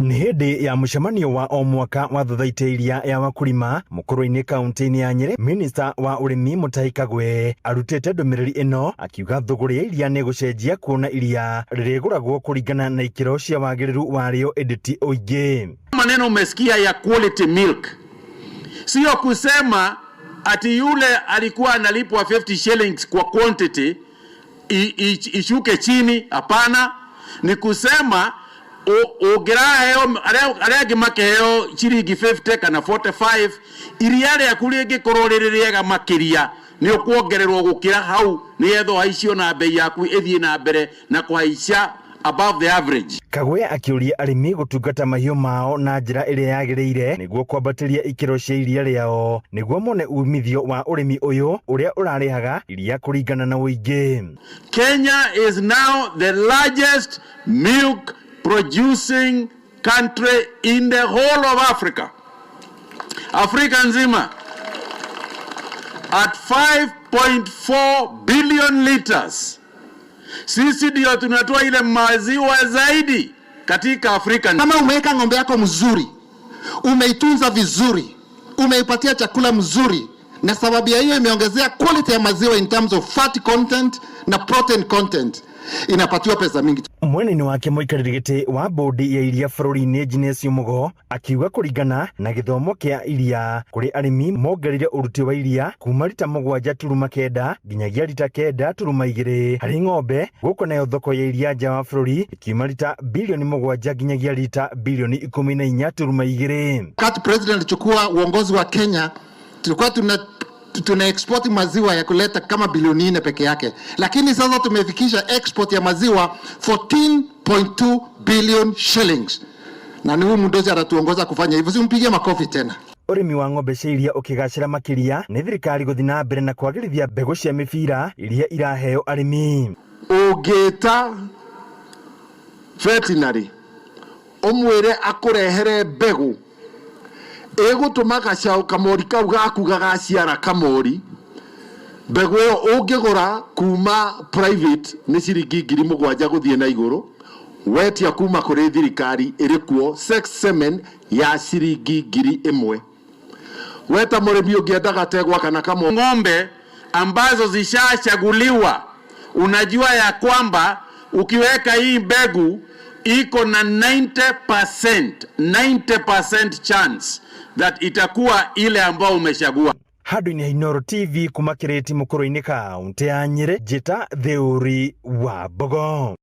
Ni hindi ya mucemanio wa o mwaka wa thathaitĩria ya wakulima mukuru-ini kaunti-ini ya Nyeri, minista wa urimi Mutahi Kagwe arutite ndumiriri ino akiuga thogora ya iria ni gucenjia kuona iria ririguragwo kuringana na ikiro cia wagiriru wario editi oingi. Maneno umesikia ya quality milk, sio kusema ati yule alikuwa analipwa 50 shillings kwa quantity ishuke chini. Hapana, ni kusema ogerayo arege makeheo chiringi 50 kana 45 iria ria kuringi kororererega makiria ni okuongererwo gukira hau ni yetho haicio na bei yaku ithie na mbere na kuhaisha above the average. Kagwe akiuria arimi gutungata mahiu mao na njira iria yagiriire niguo kwambatiria ikiro cia iria riao niguo mone umithio wa urimi uyu uria urarihaga iria kuringana na uingi. Kenya is now the largest milk producing country in the whole of Africa. Afrika nzima at 5.4 billion liters. Sisi ndio tunatoa ile maziwa zaidi katika Afrika. Kama umeweka ng'ombe yako mzuri, umeitunza vizuri, umeipatia chakula mzuri, na sababu ya hiyo imeongezea quality ya maziwa in terms of fat content na protein content, inapatiwa pesa mingi. Mwene-ini wake muikariri giti wa bodi ya iria bururi-ini Jenes Mugo akiuga kuringana na githomo kia iria kuri arimi mongerire uruti wa iria kuma lita 7.9 nginyagia lita 9.2 hari ng'ombe, guko nayo thoko ya iria nja wa bururi ikiuma lita bilioni 7 nginyagia lita bilioni 14.2. Wakati president alichukua uongozi wa Kenya, tulikuwa tuna export maziwa ya kuleta kama bilioni 4 peke yake, lakini sasa tumefikisha export ya maziwa 14.2 billion shillings, na ni huyu mdozi atatuongoza kufanya hivyo. Simpigie makofi tena. Urimi wa ng'ombe cia iria ukigacira makiria ni thirikari guthi na mbere na kwagirithia mbegu cia mibira iria iraheo arimi. Ugeta veterinary omwire akurehere mbegu egutuma gacaũ kamori kau gaku gagaciara kamori, mbegu ĩyo ũngĩgũra kuma private nĩ ciringi 7,000 gũthiĩ na igũrũ, wetia kuma kũrĩ thirikari ĩrĩkuo sex semen ya ciringi 1,000. Weta mũrĩmi ũngĩenda gategwa kana kamo ng'ombe ambazo zishachaguliwa, unajua ya kwamba ukiweka hii mbegu iko na 90% chance that itakuwa ile ambao umechagua. Handũ-inĩ ha Inooro TV kuma Kirĩti mukuru-ini kaunti ya Nyeri, njĩta Theuri wa Mbogo.